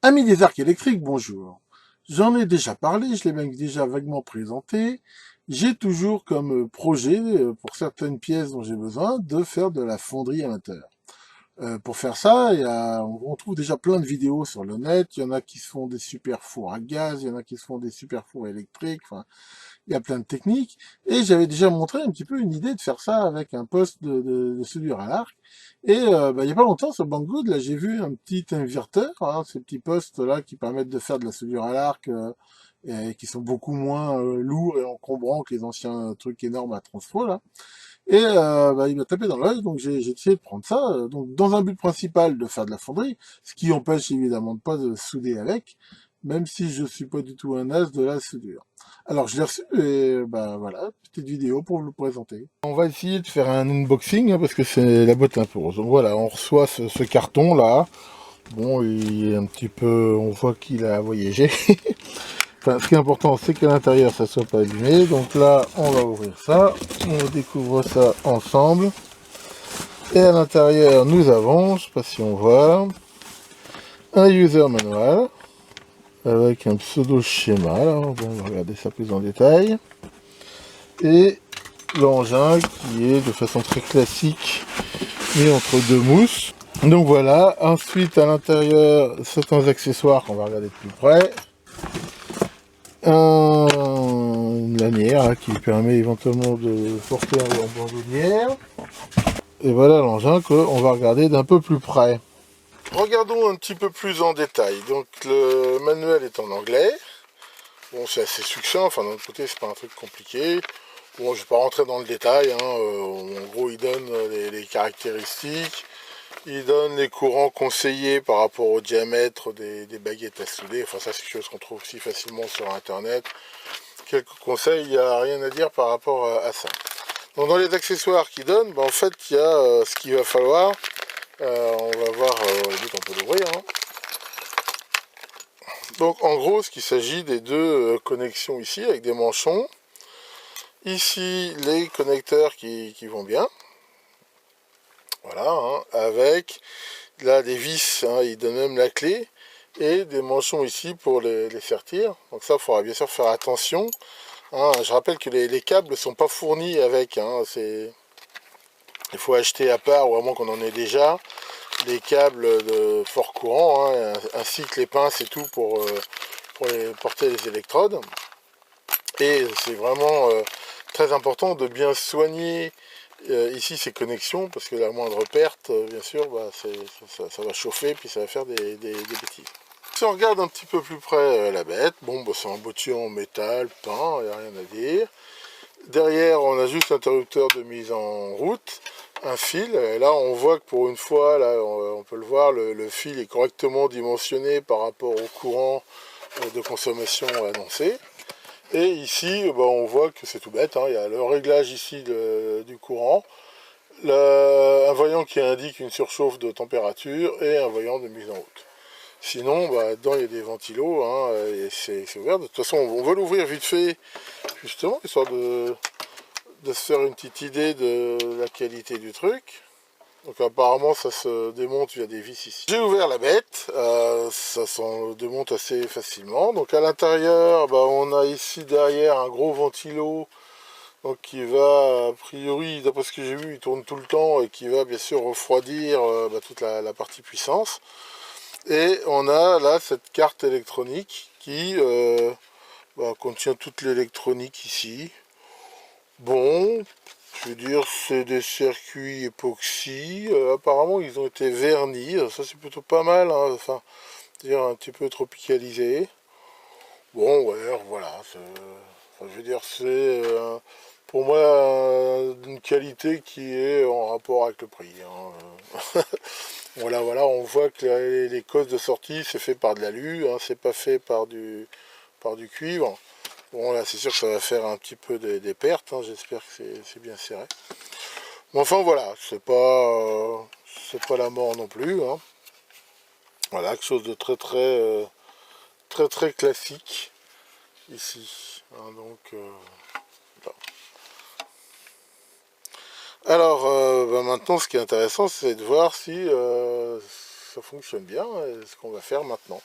Amis des arcs électriques, bonjour. J'en ai déjà parlé, je l'ai même déjà vaguement présenté. J'ai toujours comme projet, pour certaines pièces dont j'ai besoin, de faire de la fonderie amateur. Pour faire ça, on trouve déjà plein de vidéos sur le net. Il y en a qui se font des super fours à gaz, il y en a qui se font des super fours électriques. Enfin, il y a plein de techniques. Et j'avais déjà montré un petit peu une idée de faire ça avec un poste de soudure à l'arc. Et il y a pas longtemps sur Banggood, là, j'ai vu un petit inverteur, hein, ces petits postes là qui permettent de faire de la soudure à l'arc et qui sont beaucoup moins lourds et encombrants que les anciens trucs énormes à transfo là. Et il m'a tapé dans l'œil, donc j'ai essayé de prendre ça. Donc dans un but principal de faire de la fonderie, ce qui empêche évidemment de pas de souder avec, même si je suis pas du tout un as de la soudure. Alors je l'ai reçu et voilà, petite vidéo pour vous le présenter. On va essayer de faire un unboxing hein, parce que c'est la boîte un peu rose. Donc voilà, on reçoit ce carton là. Bon, il est un petit peu, on voit qu'il a voyagé. Enfin, ce qui est important, c'est qu'à l'intérieur, ça soit pas abîmé. Donc là, on va ouvrir ça. On découvre ça ensemble. Et à l'intérieur, nous avons, je sais pas si on voit, un user manual avec un pseudo schéma. Alors, bon, on va regarder ça plus en détail. Et l'engin qui est de façon très classique mis entre deux mousses. Donc voilà, ensuite à l'intérieur, certains accessoires qu'on va regarder de plus près. Une lanière hein, qui permet éventuellement de porter en bandoulière. Et voilà l'engin qu'on va regarder d'un peu plus près. Regardons un petit peu plus en détail. Donc le manuel est en anglais. Bon, c'est assez succinct, enfin d'un autre côté c'est pas un truc compliqué. Bon, je vais pas rentrer dans le détail, hein. En gros il donne les caractéristiques, il donne les courants conseillés par rapport au diamètre des baguettes à souder. Enfin ça c'est quelque chose qu'on trouve aussi facilement sur internet. Quelques conseils, il n'y a rien à dire par rapport à ça. Donc dans les accessoires qu'il donne, en fait il y a ce qu'il va falloir. On va voir, on peut l'ouvrir. Hein. Donc en gros, ce qu'il s'agit des deux connexions ici avec des manchons. Ici, les connecteurs qui vont bien. Voilà, hein, avec là des vis, hein, il donne même la clé. Et des manchons ici pour les sertir. Donc ça, il faudra bien sûr faire attention. Hein. Je rappelle que les câbles ne sont pas fournis avec. Hein, il faut acheter à part, ou à moins qu'on en ait déjà, les câbles de fort courant, hein, ainsi que les pinces et tout pour porter les électrodes. Et c'est vraiment très important de bien soigner ici ces connexions, parce que la moindre perte, bien sûr, ça va chauffer, puis ça va faire des bêtises. Si on regarde un petit peu plus près la bête, bon, c'est un boîtier en métal, peint, il n'y a rien à dire. Derrière, on a juste l'interrupteur de mise en route, un fil. Et là, on voit que pour une fois, là, on peut le voir, le fil est correctement dimensionné par rapport au courant de consommation annoncé. Et ici, on voit que c'est tout bête. Hein, il y a le réglage ici du courant, un voyant qui indique une surchauffe de température et un voyant de mise en route. Sinon, dedans, il y a des ventilos hein, et c'est ouvert. De toute façon, on va l'ouvrir vite fait, justement, histoire de se faire une petite idée de la qualité du truc. Donc apparemment ça se démonte via des vis ici. J'ai ouvert la bête, ça s'en démonte assez facilement. Donc à l'intérieur, on a ici derrière un gros ventilo donc qui va, a priori, d'après ce que j'ai vu, il tourne tout le temps et qui va bien sûr refroidir toute la partie puissance. Et on a là cette carte électronique qui contient toute l'électronique ici. Bon, je veux dire, c'est des circuits époxy. Apparemment, ils ont été vernis. Ça, c'est plutôt pas mal. Hein. Enfin, c'est-à-dire un petit peu tropicalisé. Bon, ouais, voilà. Enfin, je veux dire, c'est pour moi une qualité qui est en rapport avec le prix. Hein. Voilà, on voit que les cosses de sortie, c'est fait par de l'alu. Hein, c'est pas fait par du cuivre. Bon là c'est sûr que ça va faire un petit peu des pertes, hein. J'espère que c'est bien serré. Mais enfin voilà, c'est pas la mort non plus. Hein. Voilà, quelque chose de très classique ici. Hein, donc, voilà. Alors maintenant ce qui est intéressant c'est de voir si ça fonctionne bien et ce qu'on va faire maintenant.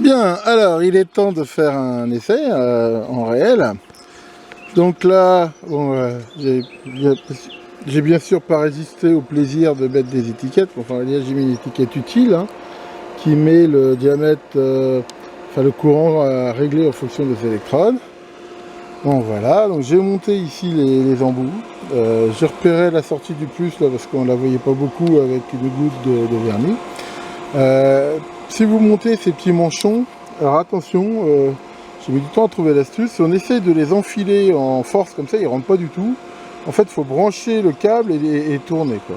Bien, alors il est temps de faire un essai en réel. Donc là, bon, j'ai bien sûr pas résisté au plaisir de mettre des étiquettes. Enfin, j'ai mis une étiquette utile hein, qui met le diamètre, enfin le courant à régler en fonction des électrodes. Bon voilà, donc j'ai monté ici les embouts. J'ai repéré la sortie du plus là parce qu'on la voyait pas beaucoup avec une goutte de vernis. Si vous montez ces petits manchons, alors attention, j'ai mis du temps à trouver l'astuce. Si on essaye de les enfiler en force comme ça, ils ne rentrent pas du tout. En fait, il faut brancher le câble et tourner quoi.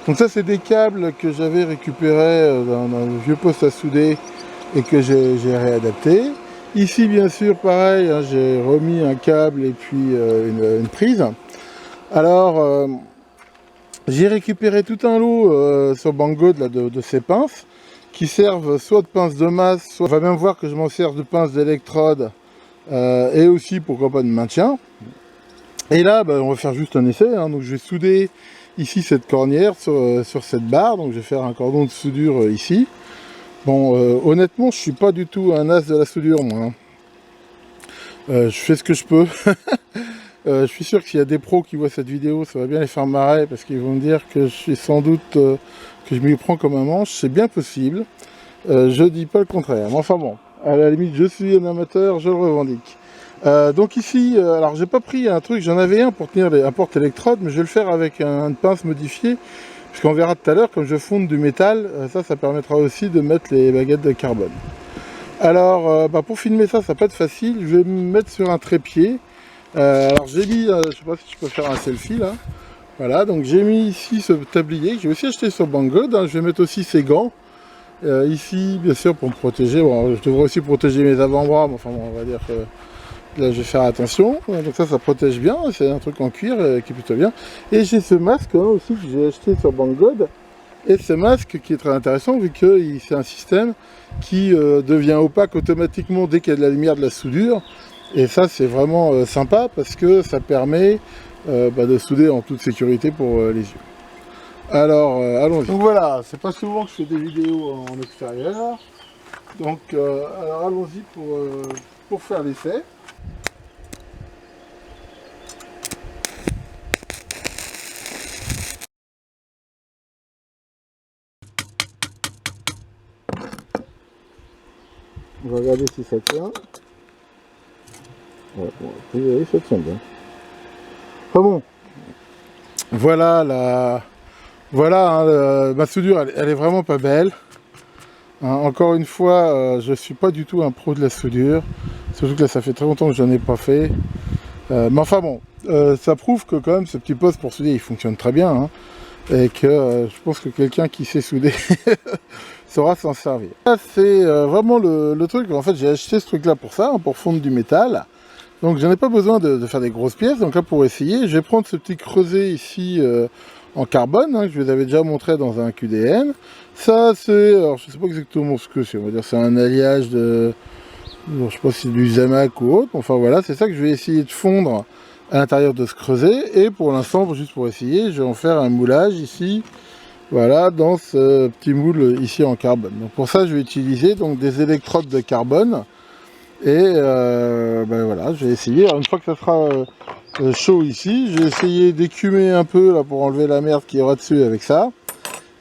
Donc ça, c'est des câbles que j'avais récupérés d'un vieux poste à souder et que j'ai réadapté. Ici, bien sûr, pareil, hein, j'ai remis un câble et puis une prise. Alors, j'ai récupéré tout un lot sur Banggood de ces pinces qui servent soit de pinces de masse, soit on va même voir que je m'en sers de pinces d'électrode et aussi pourquoi pas de maintien. Et là, on va faire juste un essai. Hein, donc je vais souder ici cette cornière sur cette barre. Donc je vais faire un cordon de soudure ici. Bon, honnêtement, je suis pas du tout un as de la soudure, moi. Hein. Je fais ce que je peux. Je suis sûr que s'il y a des pros qui voient cette vidéo, ça va bien les faire marrer parce qu'ils vont me dire que je suis sans doute que je m'y prends comme un manche. C'est bien possible. Je dis pas le contraire. Mais enfin bon, à la limite, je suis un amateur, je le revendique. Donc ici, alors j'ai pas pris un truc, j'en avais un pour tenir un porte-électrode, mais je vais le faire avec une pince modifiée. Puisqu'on verra tout à l'heure, comme je fonde du métal, ça permettra aussi de mettre les baguettes de carbone. Alors, pour filmer ça, ça va pas être facile. Je vais me mettre sur un trépied. Alors j'ai mis, je sais pas si je peux faire un selfie là. Voilà, donc j'ai mis ici ce tablier que j'ai aussi acheté sur Banggood. Hein. Je vais mettre aussi ces gants. Ici, bien sûr, pour me protéger. Bon, je devrais aussi protéger mes avant-bras, mais enfin bon, on va dire que là je vais faire attention. Donc ça protège bien. C'est un truc en cuir qui est plutôt bien. Et j'ai ce masque hein, aussi que j'ai acheté sur Banggood. Et ce masque qui est très intéressant vu que c'est un système qui devient opaque automatiquement dès qu'il y a de la lumière de la soudure. Et ça c'est vraiment sympa parce que ça permet de souder en toute sécurité pour les yeux. Alors allons-y. Donc voilà, c'est pas souvent que je fais des vidéos en extérieur. Donc alors allons-y pour faire l'essai. On va regarder si ça tient. Ouais, bon, ça tient bien. Ah bon. Voilà ma soudure, elle est vraiment pas belle. Hein, encore une fois, je suis pas du tout un pro de la soudure. Surtout que là, ça fait très longtemps que j'en ai pas fait. Mais enfin bon, ça prouve que quand même ce petit poste pour souder, il fonctionne très bien. Hein, et que je pense que quelqu'un qui sait souder saura s'en servir. Là, c'est vraiment le truc. En fait, j'ai acheté ce truc-là pour ça, hein, pour fondre du métal. Donc, j'en ai pas besoin de faire des grosses pièces. Donc là, pour essayer, je vais prendre ce petit creuset ici en carbone, hein, que je vous avais déjà montré dans un QDN. Ça, c'est, alors je sais pas exactement ce que c'est. On va dire, c'est un alliage de, je sais pas si c'est du Zamac ou autre. Enfin voilà, c'est ça que je vais essayer de fondre à l'intérieur de ce creuset. Et pour l'instant, juste pour essayer, je vais en faire un moulage ici. Voilà, dans ce petit moule ici en carbone. Donc pour ça, je vais utiliser donc des électrodes de carbone. Et voilà, je vais essayer. Alors, une fois que ça sera chaud ici, je vais essayer d'écumer un peu là pour enlever la merde qui aura dessus avec ça.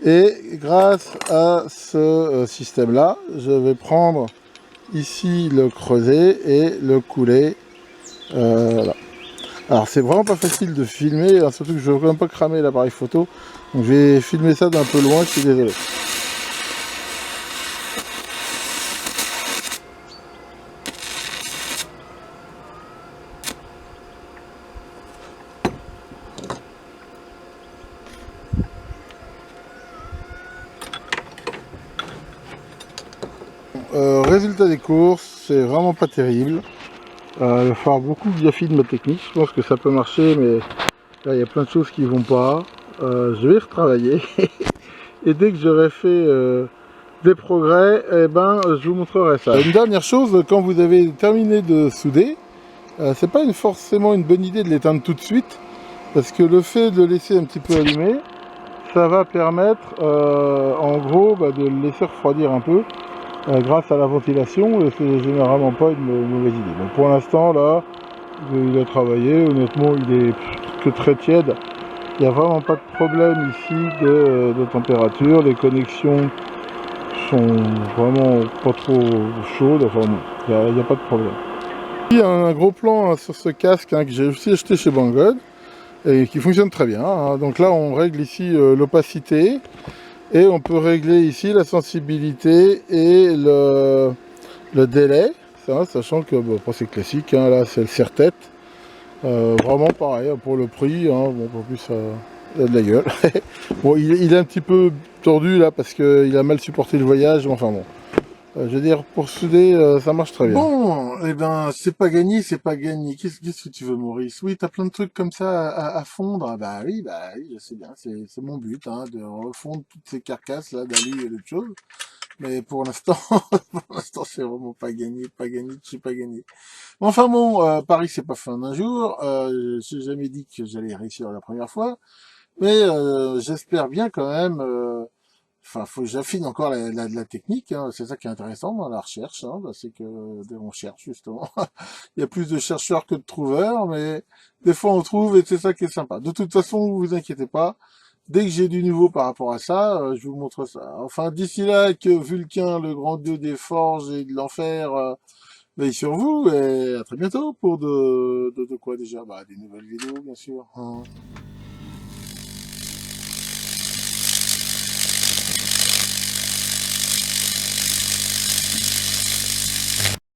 Et grâce à ce système là, je vais prendre ici le creuset et le couler. Voilà. Alors c'est vraiment pas facile de filmer, hein, surtout que je ne veux même pas cramer l'appareil photo. Donc je vais filmer ça d'un peu loin, je suis désolé. Résultat des courses, c'est vraiment pas terrible. Il va falloir beaucoup que j'affine ma technique. Je pense que ça peut marcher, mais là il y a plein de choses qui vont pas. Je vais retravailler. Et dès que j'aurai fait des progrès, je vous montrerai ça. Une dernière chose, quand vous avez terminé de souder, c'est pas forcément une bonne idée de l'éteindre tout de suite, parce que le fait de le laisser un petit peu allumé, ça va permettre en gros de le laisser refroidir un peu. grâce à la ventilation, c'est généralement pas une mauvaise idée. Donc pour l'instant là, il a travaillé, honnêtement il est que très tiède. Il n'y a vraiment pas de problème ici de température, les connexions sont vraiment pas trop chaudes, enfin bon, il n'y a pas de problème. Il y a un gros plan sur ce casque que j'ai aussi acheté chez Banggood et qui fonctionne très bien. Donc là on règle ici l'opacité et on peut régler ici la sensibilité et le délai, sachant que bon, c'est classique, là c'est le serre-tête. Vraiment pareil pour le prix, bon en plus il a de la gueule. Bon il est un petit peu tordu là parce qu'il a mal supporté le voyage, mais enfin bon. Je veux dire, pour souder, ça marche très bien. Bon, eh ben, c'est pas gagné, c'est pas gagné. Qu'est-ce que tu veux, Maurice? Oui, t'as plein de trucs comme ça à fondre. Ah, bah oui, je sais bien, c'est mon but, de refondre toutes ces carcasses là, d'alu et d'autres choses. Mais pour l'instant, pour l'instant, c'est vraiment pas gagné, c'est pas gagné. Enfin bon, Paris, c'est pas fin d'un jour. J'ai jamais dit que j'allais réussir la première fois, mais j'espère bien quand même. Enfin, faut que j'affine encore la technique, c'est ça qui est intéressant dans la recherche, c'est que on cherche justement. Il y a plus de chercheurs que de trouveurs, mais des fois on trouve et c'est ça qui est sympa. De toute façon, vous inquiétez pas, dès que j'ai du nouveau par rapport à ça, je vous montre ça. Enfin, d'ici là, que Vulcain, le grand dieu des forges et de l'enfer, veille sur vous, et à très bientôt pour de quoi déjà? Bah, des nouvelles vidéos, bien sûr.